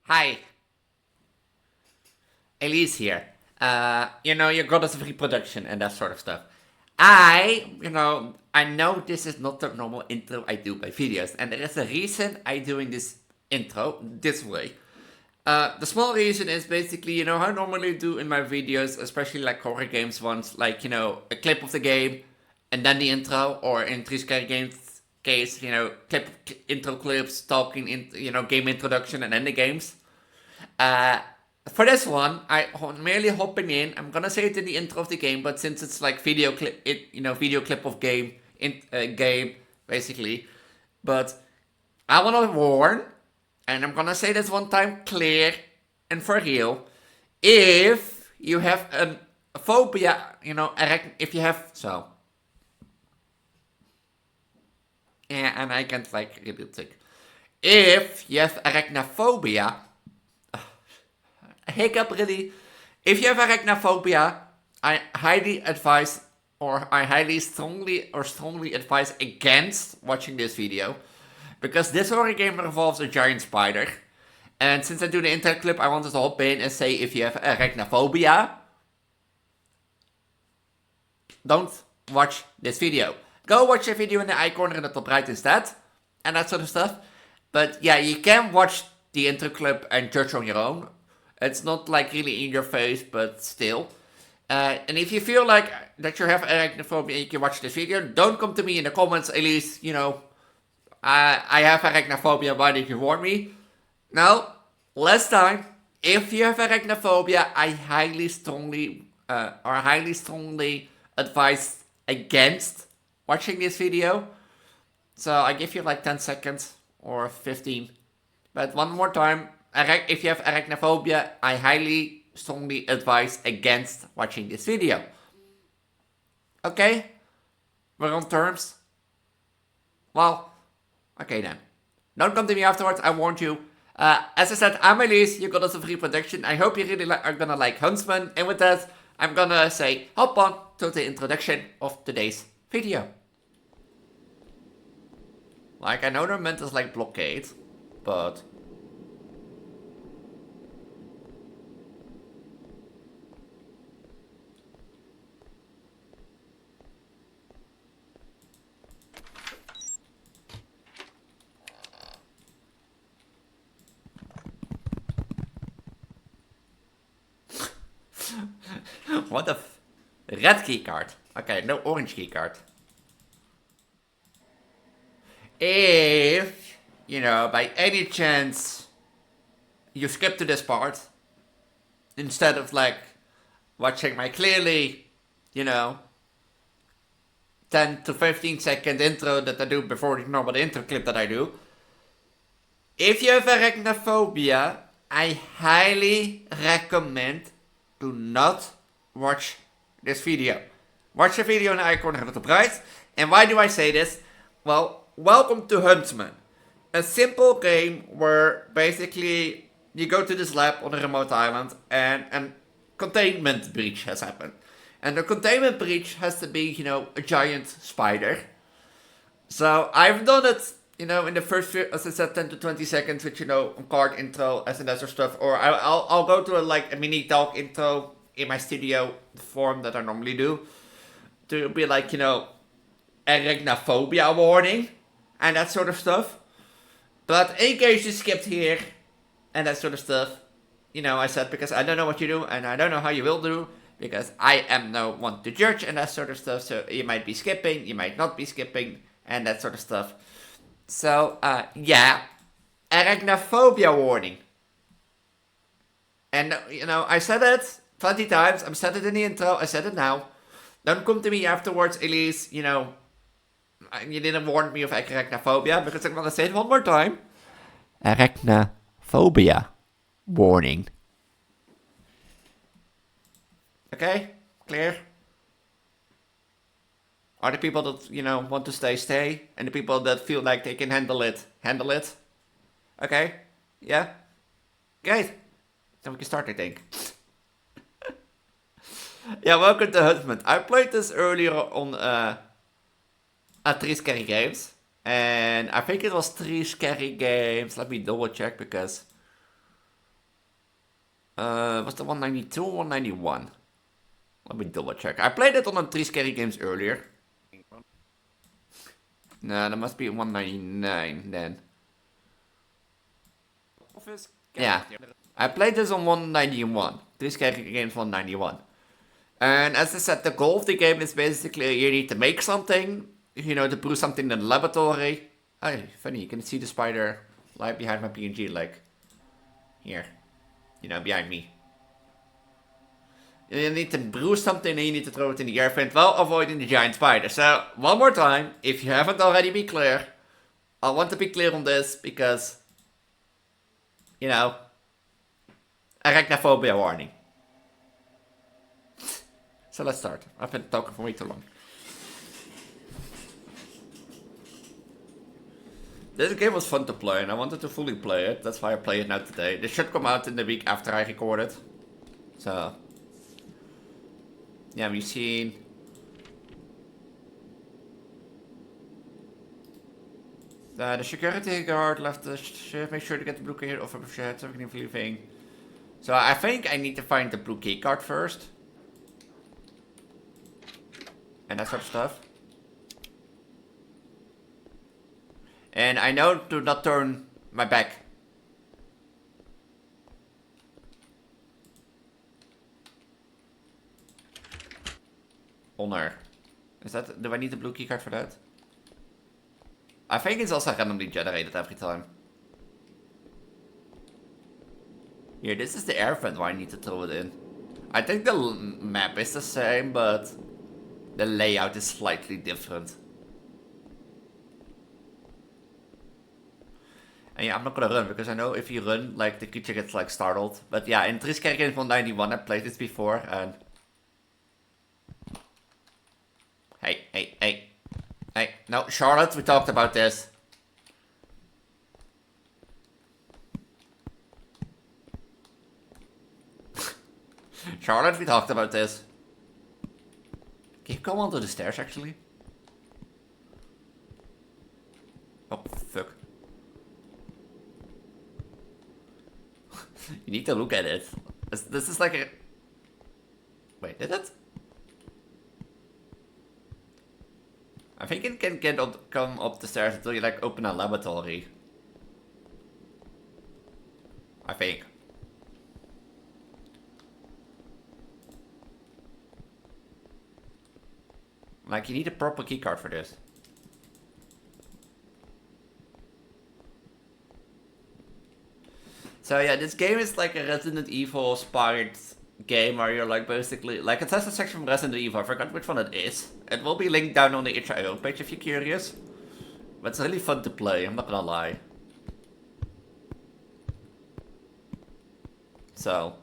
Hi, Elise here. You got us a free production and that sort of stuff. I know this is not the normal intro I do by videos, and there is a reason I'm doing this intro this way. The small reason is basically, how I normally do in my videos, especially like horror games ones, like, a clip of the game and then the intro, or in Three Scary Games case, intro clips, talking, game introduction and then the games. Uh, for this one, I'm merely hopping in. I'm gonna say it in the intro of the game, but since it's like video clip of game basically. But I wanna warn, and I'm gonna say this one time clear and for real. If you have a phobia, if you have yeah, and I can't like rebuild it. If you have arachnophobia, hiccup really. If you have arachnophobia, I highly advise, or I highly strongly advise against watching this video, because this horror game involves a giant spider. And since I do the intro clip, I wanted to hop in and say if you have arachnophobia, don't watch this video. Go watch a video in the eye corner in the top right instead, and that sort of stuff. But yeah, you can watch the intro clip and judge on your own. It's not like really in your face, but still. And if you feel like that you have arachnophobia, you can watch this video. Don't come to me in the comments, Elise, I have arachnophobia, why did you warn me? No, last time, if you have arachnophobia, I highly strongly advise against watching this video. So I give you like 10 seconds or 15. But one more time, if you have arachnophobia, I highly strongly advise against watching this video. Okay? We're on terms? Well, okay then. Don't come to me afterwards, I warned you. As I said, I'm Elise, you got us a free production. I hope you really are gonna like Huntsman. And with that, I'm gonna say hop on to the introduction of today's video. Like, I know they're meant as like blockade, but what the red key card. Okay, no orange key card. If, by any chance you skip to this part, instead of like watching my clearly, 10 to 15 second intro that I do before the normal intro clip that I do. If you have arachnophobia, I highly recommend do not watch this video. Watch the video in the icon at the top right. And why do I say this? Well, welcome to Huntsman. A simple game where basically you go to this lab on a remote island and a containment breach has happened. And the containment breach has to be, a giant spider. So I've done it, in the first, as I said, 10 to 20 seconds with, a card intro, as and that sort of stuff. Or I'll go to a mini talk intro in my studio form that I normally do. To be like, arachnophobia warning and that sort of stuff. But in case you skipped here and that sort of stuff, I said because I don't know what you do and I don't know how you will do, because I am no one to judge and that sort of stuff. So you might be skipping, you might not be skipping, and that sort of stuff. So, yeah, arachnophobia warning. And, I said it 20 times. I said it in the intro. I said it now. Don't come to me afterwards, Elise, you didn't warn me of arachnophobia, because I'm going to say it one more time. Arachnophobia warning. Okay? Clear? Are the people that, want to stay, and the people that feel like they can handle it? Okay? Yeah? Great. Then we can start, I think. Yeah, welcome to Huntsman. I played this earlier on at Three Scary Games. And I think it was Three Scary Games. Let me double check, because Was the 192 or 191? Let me double check. I played it on the 3 Scary Games earlier. No, that must be 199 then. Yeah. I played this on 191. 3 Scary Games 191. And as I said, the goal of the game is basically you need to make something, you know, to brew something in the laboratory. Oh, funny, you can see the spider right behind my PNG, like, here. You know, behind me. You need to brew something and you need to throw it in the air vent while avoiding the giant spider. So, one more time, if you haven't already been clear, I want to be clear on this because, you know, arachnophobia warning. So let's start. I've been talking for way too long. This game was fun to play and I wanted to fully play it. That's why I play it now today. This should come out in the week after I record it. So, yeah, we've seen... the security guard left the shift. Make sure to get the blue key off of the shed so we can leaving. So I think I need to find the blue key card first. And that sort of stuff. And I know to not turn my back. Honor. Is that... do I need the blue key card for that? I think it's also randomly generated every time. Here, this is the air vent where I need to throw it in. I think the map is the same, but the layout is slightly different. And yeah, I'm not gonna run, because I know if you run, like, the creature gets, like, startled. But yeah, in 3 Scary Games 191, I played this before, and... Hey, no, Charlotte, we talked about this. Charlotte, we talked about this. Can you go onto the stairs, actually? Oh, fuck. You need to look at it. This is like a... wait, did it? I think it can come up the stairs until you, like, open a laboratory. I think. Like, you need a proper keycard for this. So yeah, this game is like a Resident Evil inspired game where you're like basically, like it has a section from Resident Evil, I forgot which one it is. It will be linked down on the itch.io page if you're curious. But it's really fun to play, I'm not gonna lie. So,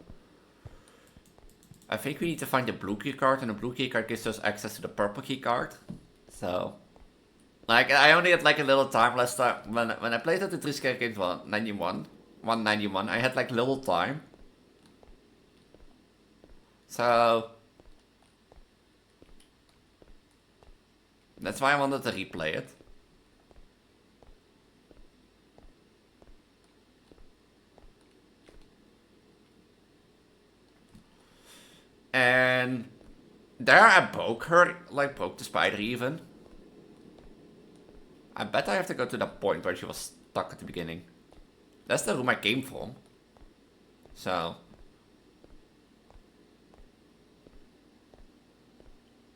I think we need to find the blue key card, and the blue key card gives us access to the purple key card. So, like I only had like a little time last time when I played at the 3 Scary Games 191, I had like little time. So, that's why I wanted to replay it. And there I broke her, like broke the spider even. I bet I have to go to that point where she was stuck at the beginning. That's the room I came from. So.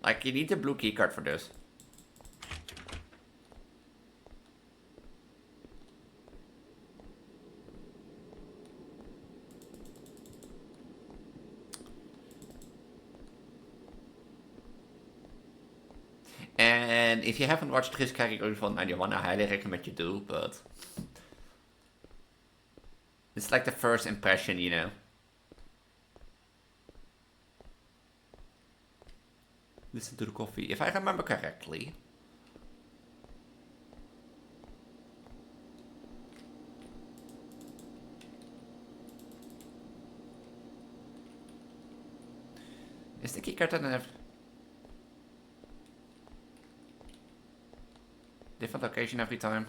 Like, you need the blue keycard for this. And if you haven't watched 3 Scary Games 191, I highly recommend you do, but... it's like the first impression, you know. Listen to the coffee. If I remember correctly. Is the keycard in a different location every time?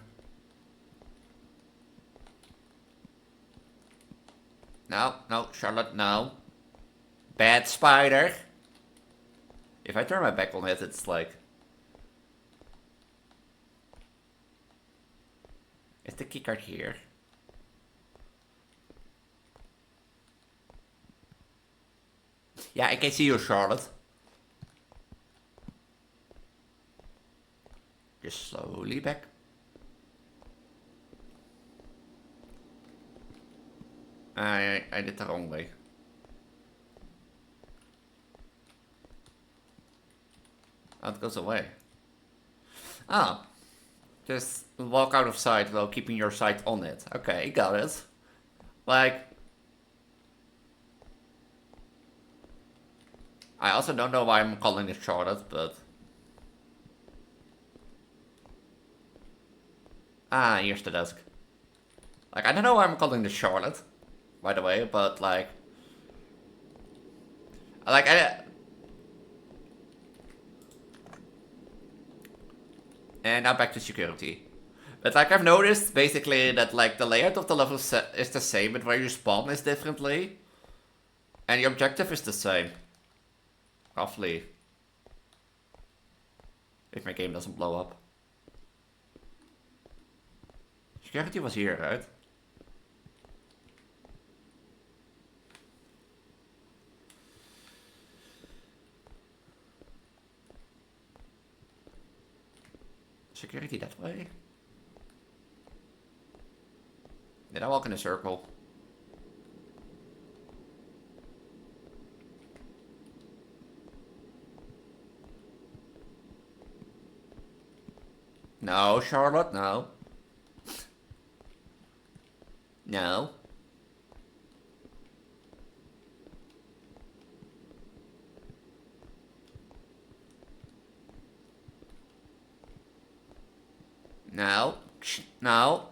No, no, Charlotte, no. Bad spider. If I turn my back on it, it's like... Is the keycard here? Yeah, I can see you, Charlotte. Just slowly back. I did the wrong way. Oh, it goes away. Ah. Just walk out of sight while keeping your sight on it. Okay, got it. Like... I also don't know why I'm calling it Charlotte, but... Ah, here's the desk. Like, I don't know why I'm calling this Charlotte, by the way, but like... And now back to security. But like I've noticed basically that like the layout of the level is the same, but where you spawn is differently. And the objective is the same. Roughly. If my game doesn't blow up. Security was here, right? Security that way? Did I walk in a circle? No, Charlotte, no. No. No. No.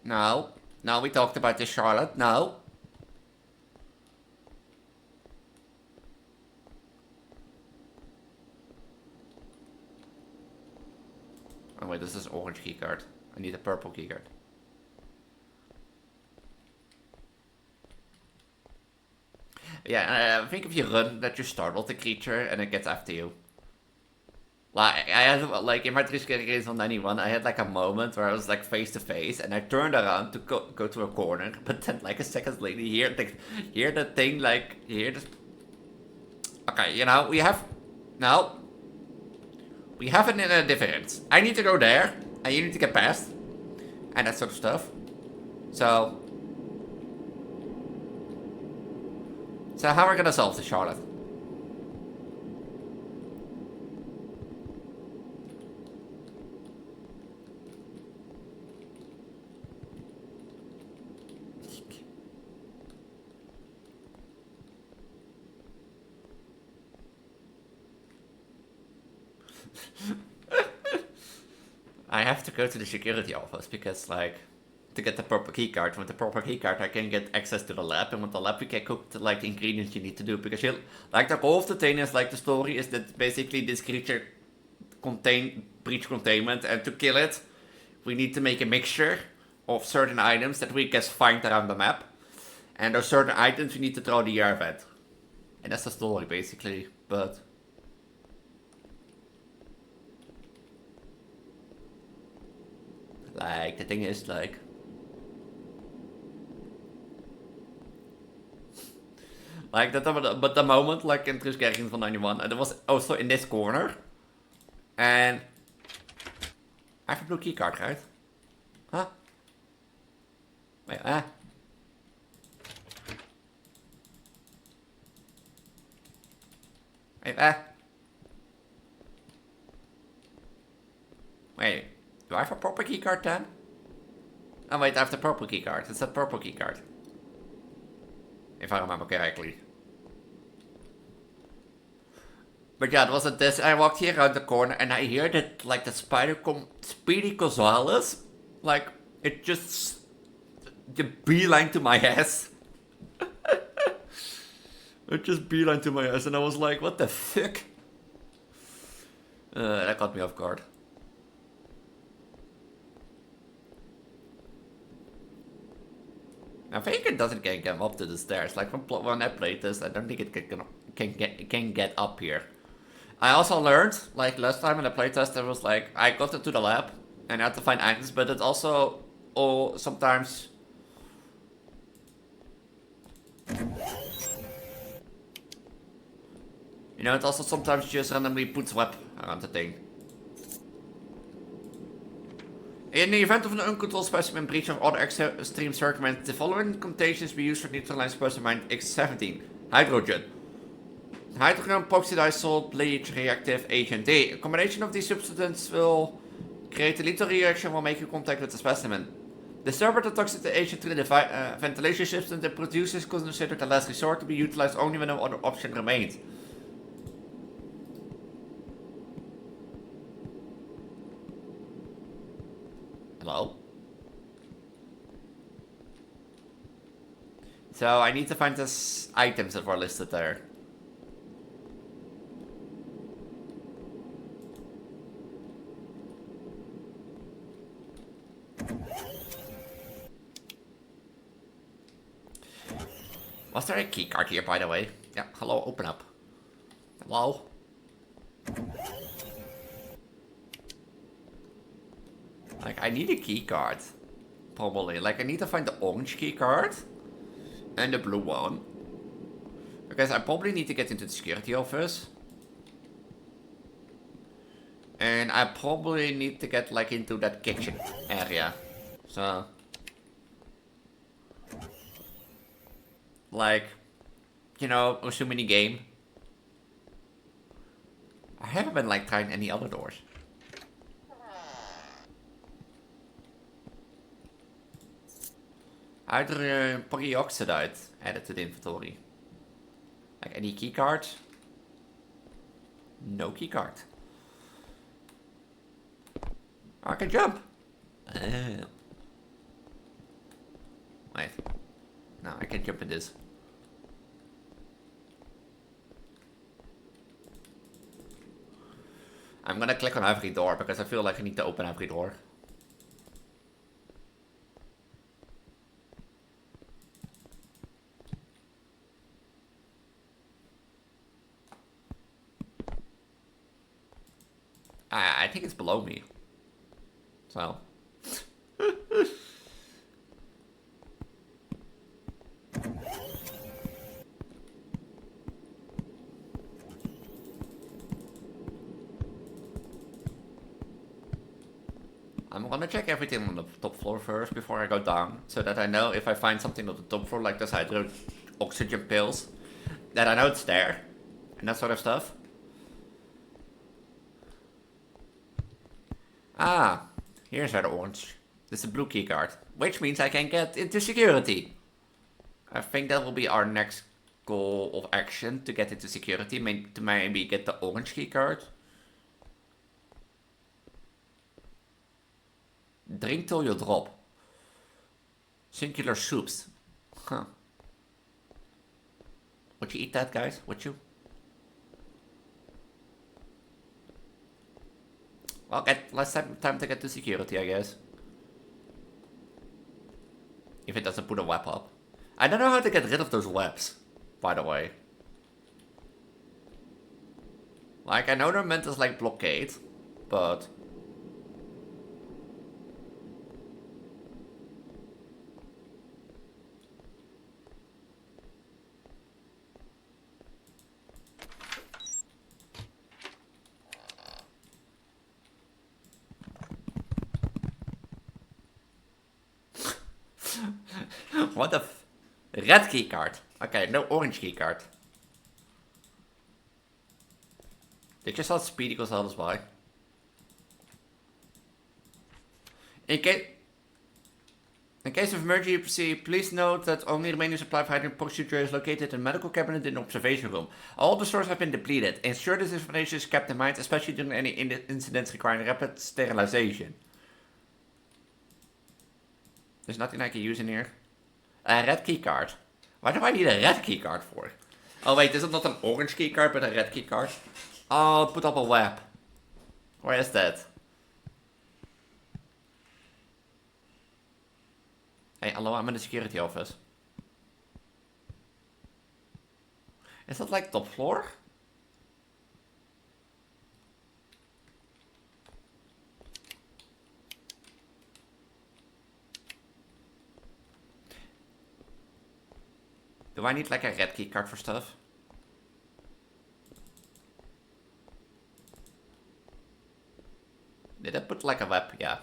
No. No, we talked about this, Charlotte. No. Oh wait, this is orange keycard. I need a purple keycard. Yeah, I think if you run, that you startle the creature and it gets after you. Like, I had, like, in my Transgender games on 91, I had, like, a moment where I was, like, face to face, and I turned around to go to a corner, but then, like, a second later, hear the thing, like, hear this... Okay, you know, we have... No. We have it in a difference. I need to go there, and you need to get past, and that sort of stuff. So how are we gonna solve this, Charlotte? I have to go to the security office because, like, to get the proper keycard. With the proper keycard, I can get access to the lab, and with the lab, we can cook the, like, the ingredients you need to do. Because you, like, the goal of the thing is, like, the story is that basically this creature breach containment, and to kill it, we need to make a mixture of certain items that we can find around the map, and those certain items we need to throw the air vent, and that's the story basically. But like, the thing is, like, like that, but the moment, like, in Transgender van 91, and it was also in this corner, and I have a blue keycard, right? Huh? Wait, Wait, Wait, do I have a proper keycard then? Oh wait, I have the purple keycard. It's a purple keycard. If I remember correctly. But yeah, it wasn't this. I walked here around the corner and I hear that, like, the spider Speedy Gonzales, like, it just the beeline to my ass. It just beeline to my ass, and I was like, what the fuck? That caught me off guard. I think it doesn't get up to the stairs. Like when I played this, I don't think it can get up here. I also learned, like last time in the playtest, there was like I got into the lab and I had to find items, but it also sometimes. You know, it also sometimes just randomly puts web around the thing. In the event of an uncontrolled specimen breach of other extreme circumstances, the following contagions be used for neutralizing specimen X17. Hydrogen. Hydrogen peroxidized salt bleach reactive agent. A combination of these substances will create a lethal reaction while making contact with the specimen. Disturb the toxic agent through the ventilation system that produces considered a last resort to be utilized only when no other option remains. Hello? So I need to find these items that were listed there. Was there a keycard here, by the way? Yeah, hello, open up. Hello? Like, I need a keycard. Probably. Like, I need to find the orange keycard. And the blue one. Because I probably need to get into the security office. And I probably need to get, like, into that kitchen area. So... like, you know, resume mini game. I haven't been like trying any other doors. Hydrogen peroxide added to the inventory. Like any keycard? No keycard. I can jump. Wait. No, I can jump in this. I'm gonna click on every door because I feel like I need to open every door. I think it's below me. So. I'm gonna check everything on the top floor first before I go down, so that I know if I find something on the top floor, like this hydro oxygen pills, that I know it's there, and that sort of stuff. Ah, here's our orange. This is a blue key card, which means I can get into security. I think that will be our next goal of action, to get into security, to maybe get the orange key card. Drink till you drop. Singular soups. Huh. Would you eat that, guys? Would you? Well, less time to get to security, I guess. If it doesn't put a web up. I don't know how to get rid of those webs, by the way. Like, I know they're meant as, like, blockade, but... what the red key card. Okay, no orange key card. Did you saw speed equals all this by? In case of emergency, please note that only remaining supply of hydrogen procedure is located in medical cabinet in the observation room. All the stores have been depleted. Ensure this information is kept in mind, especially during any incidents requiring rapid sterilization. There's nothing I can use in here. A red key card. Why do I need a red key card for? Oh wait, this is not an orange key card, but a red key card. Oh, put up a web. Where is that? Hey, hello, I'm in the security office. Is that like top floor? Do I need like a red key card for stuff? Did I put like a web? Yeah.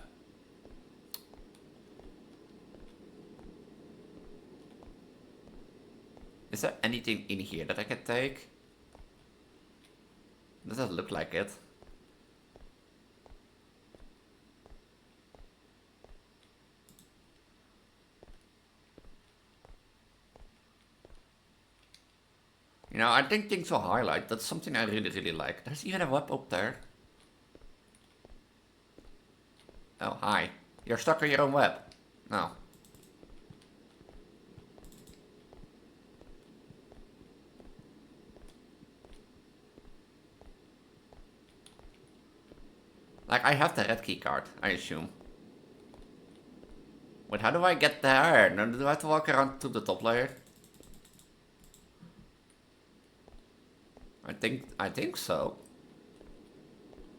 Is there anything in here that I can take? Doesn't look like it. You know, I think things will highlight. That's something I really, really like. There's even a web up there. Oh, hi. You're stuck on your own web. No. Like, I have the red key card, I assume. Wait, how do I get there? No, do I have to walk around to the top layer? I think so.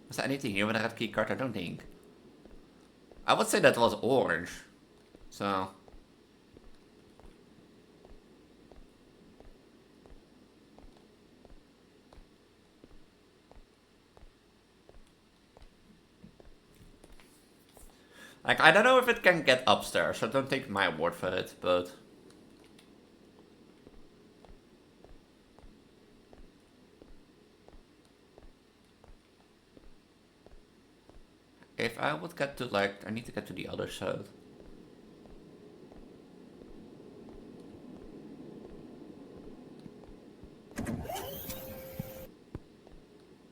Is there anything here with a red key card? I don't think. I would say that was orange. So. Like, I don't know if it can get upstairs, so don't take my word for it, but... If I would get to, like, I need to get to the other side.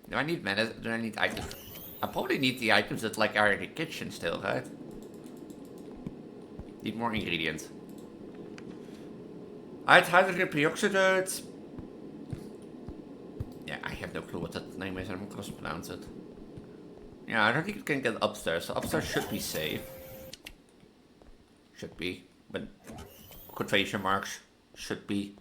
Do I need minutes? Do I need items? I probably need the items that, like, are in the kitchen still, right? Need more ingredients. Alright, hydrogen peroxidate. Yeah, I have no clue what that name is. I'm not gonna pronounce it. Yeah, I don't think it can get upstairs. So upstairs should be safe. Should be. But quotation marks. Should be.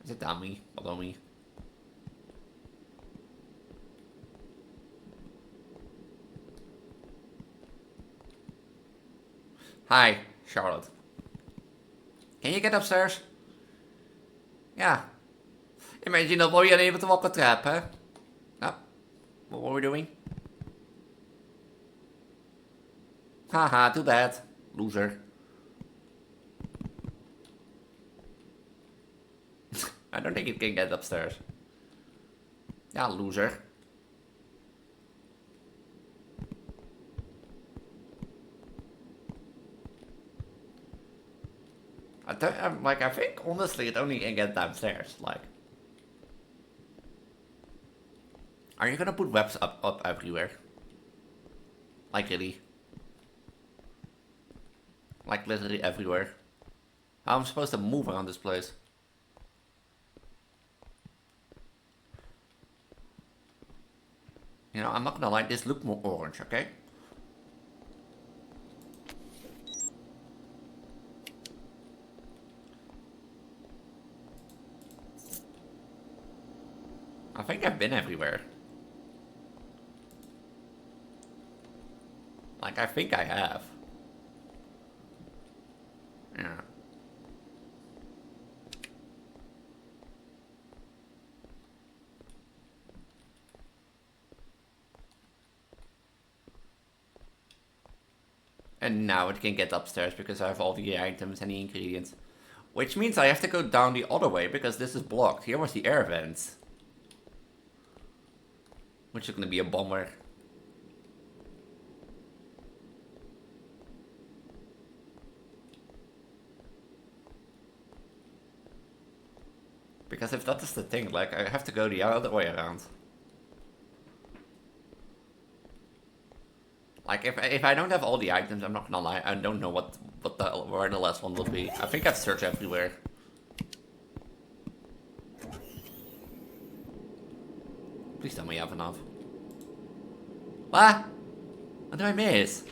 Is it down me? Below me? Hi, Charlotte. Can you get upstairs? Yeah. Imagine that we are unable to walk a trap, huh? No. What were we doing? Haha, too bad. Loser. I don't think it can get upstairs. Yeah, loser. I think honestly it only can get downstairs. Like, are you gonna put webs up everywhere? Like really? Like literally everywhere? How am I supposed to move around this place? You know, I'm not gonna lie, this look more orange, okay? I think I've been everywhere. Like, I think I have. Yeah. And now it can get upstairs because I have all the items and the ingredients. Which means I have to go down the other way because this is blocked. Here was the air vents. Which is gonna be a bummer. Because if that is the thing, like, I have to go the other way around. Like, if I don't have all the items, I'm not gonna lie, I don't know what where the last one will be. I think I've searched everywhere. Please tell me you have enough. What? What did I miss?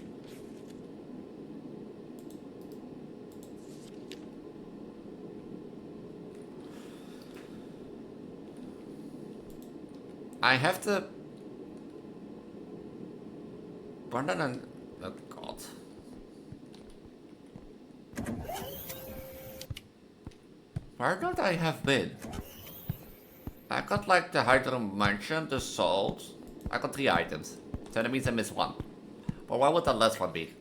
I have to... Oh god. Where don't I have been? I got like the hydro mansion, the salt. I got 3 items. So that means I missed 1. But why would the last one be?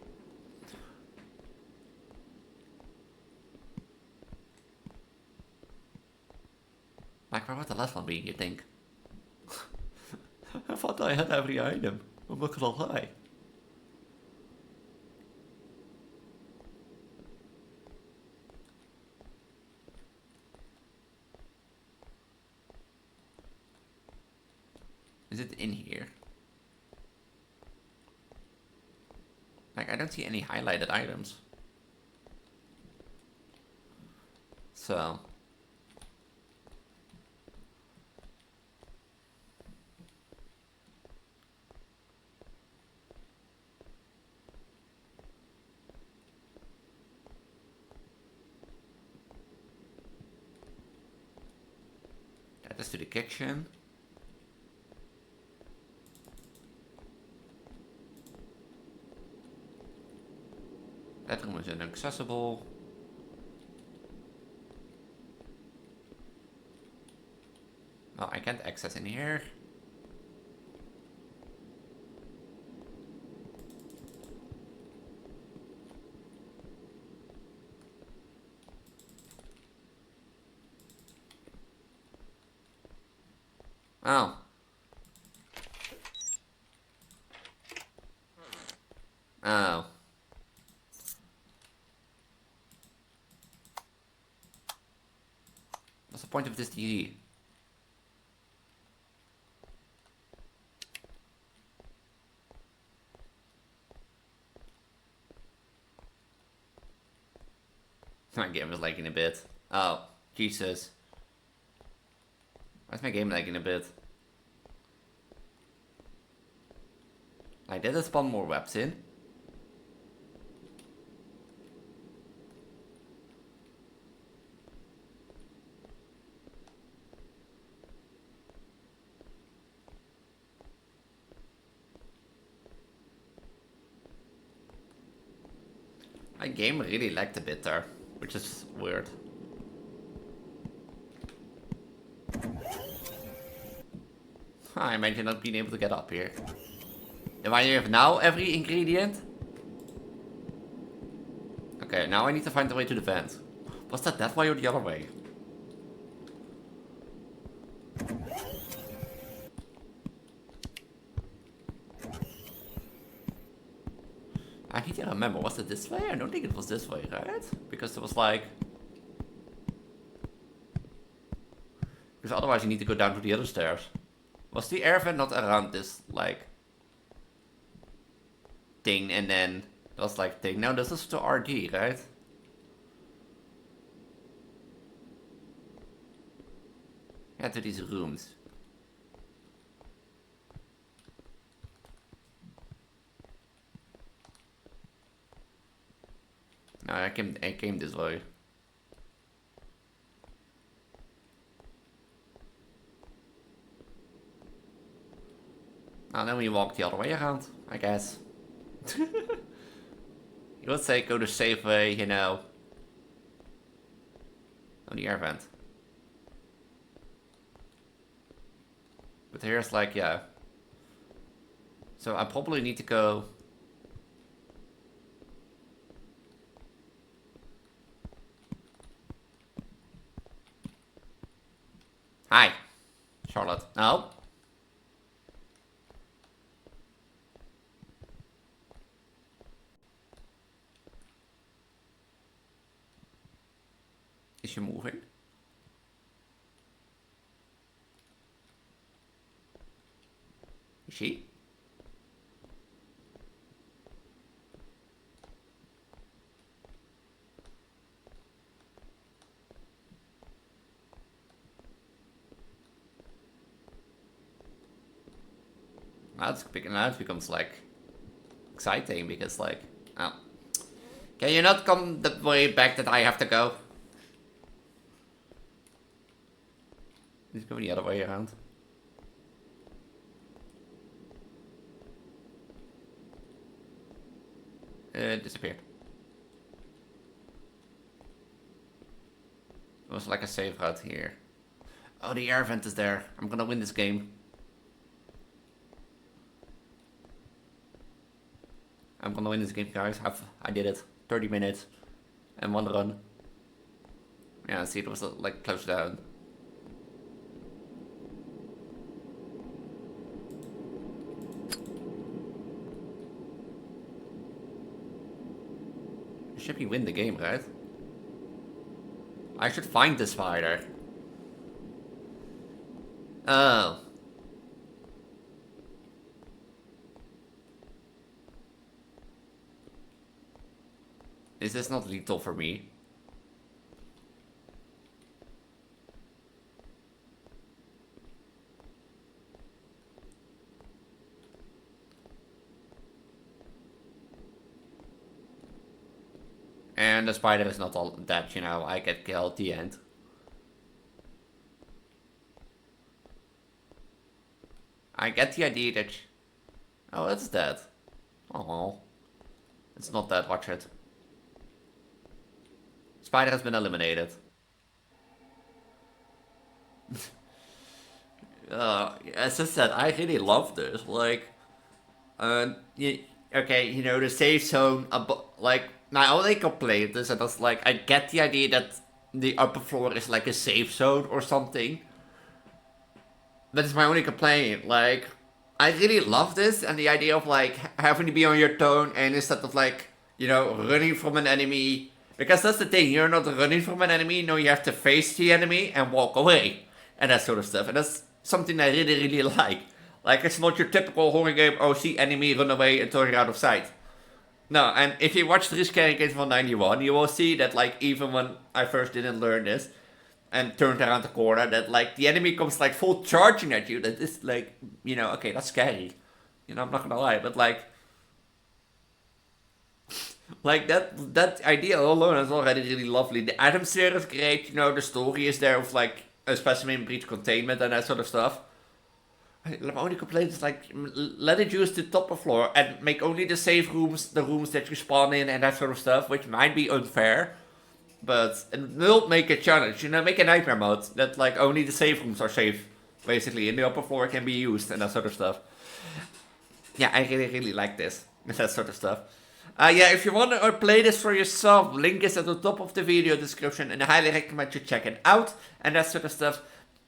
Like, where would the last one be, you think? I thought I had every item. I'm not gonna lie. Is it in here? Like, I don't see any highlighted items. So... that is to the kitchen. That room is inaccessible. Oh, I can't access in here. Oh. Oh. What's the point of this TV? My game is lagging a bit. Oh, Jesus. Why's my game lagging a bit? I did spawn more webs in. My game really lagged a bit there, which is weird. I imagine not being able to get up here. Do I have now every ingredient? Okay, now I need to find the way to the vent. Was that way or the other way? I need to remember, was it this way? I don't think it was this way, right? Because it was like... because otherwise you need to go down to the other stairs. Was the air vent not around this, like... thing, and then... it was like thing. No, this is to RG, right? Yeah, to these rooms. No, I came this way. Oh, then we walk the other way around, I guess. You would say go the safe way, you know. On the air vent. But here's like, yeah. So I probably need to go... Hi, Charlotte. No? Is she moving? Is she? Now it becomes like exciting because like, oh, can you not come the way back that I have to go? Let's go the other way around. It disappeared. It was like a save route here. Oh, the air vent is there. I'm gonna win this game. I'm gonna win this game, guys. I did it. 30 minutes. And 1 run. Yeah, see, it was like close down. Should we win the game, right? I should find the spider. Oh. Is this not lethal for me? And the spider is not all that, you know, I get killed at the end. I get the idea that... Oh, it's dead. Oh. It's not dead, watch it. Spider has been eliminated. As I said, I really love this. Like, okay, you know, the safe zone, like, my only complaint is that it's like, I get the idea that the upper floor is like a safe zone or something. That is my only complaint. Like, I really love this and the idea of like having to be on your tone and instead of like, you know, running from an enemy. Because that's the thing, you're not running from an enemy, no, you have to face the enemy and walk away. And that sort of stuff. And that's something I really, really like. Like, it's not your typical horror game, oh, see enemy, run away until you're out of sight. No, and if you watch 3 Scary Games 191, you will see that, like, even when I first didn't learn this, and turned around the corner, that, like, the enemy comes, like, full charging at you, that is, like, you know, okay, that's scary. You know, I'm not gonna lie, but, like, that idea alone is already really lovely. The atmosphere is great, you know, the story is there with, like, a specimen breach containment and that sort of stuff. My only complaint is like, let it use the upper floor and make only the safe rooms, the rooms that you spawn in and that sort of stuff, which might be unfair. But it will make a challenge, you know, make a nightmare mode that like only the safe rooms are safe, basically, and the upper floor can be used and that sort of stuff. Yeah, I really, really like this, that sort of stuff. Yeah, if you want to play this for yourself, link is at the top of the video description and I highly recommend you check it out and that sort of stuff.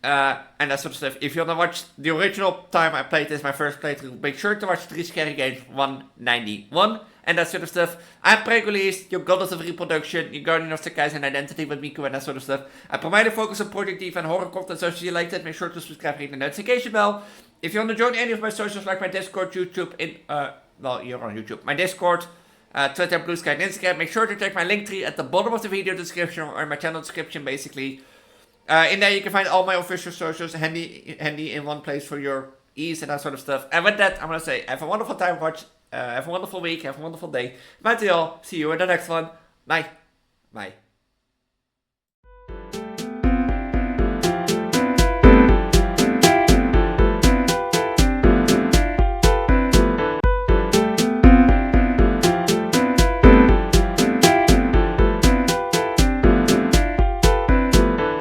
If you want to watch the original time I played this, my first playthrough, make sure to watch 3 Scary Games 191 and that sort of stuff. I'm Preggo, Elise, your goddess of reproduction, your guardian of the guys and identity with Miku and that sort of stuff. I provide a focus on Project Eve and horror content, so if you like that, make sure to subscribe and hit the notification bell. If you want to join any of my socials like my Discord, YouTube, well, you're on YouTube, my Discord, Twitter, Blue Sky, and Instagram, make sure to check my link tree at the bottom of the video description or my channel description, basically. In there you can find all my official socials handy in one place for your ease and that sort of stuff. And with that, I'm gonna say, have a wonderful time, have a wonderful week, have a wonderful day. Bye to y'all. See you in the next one. Bye. Bye.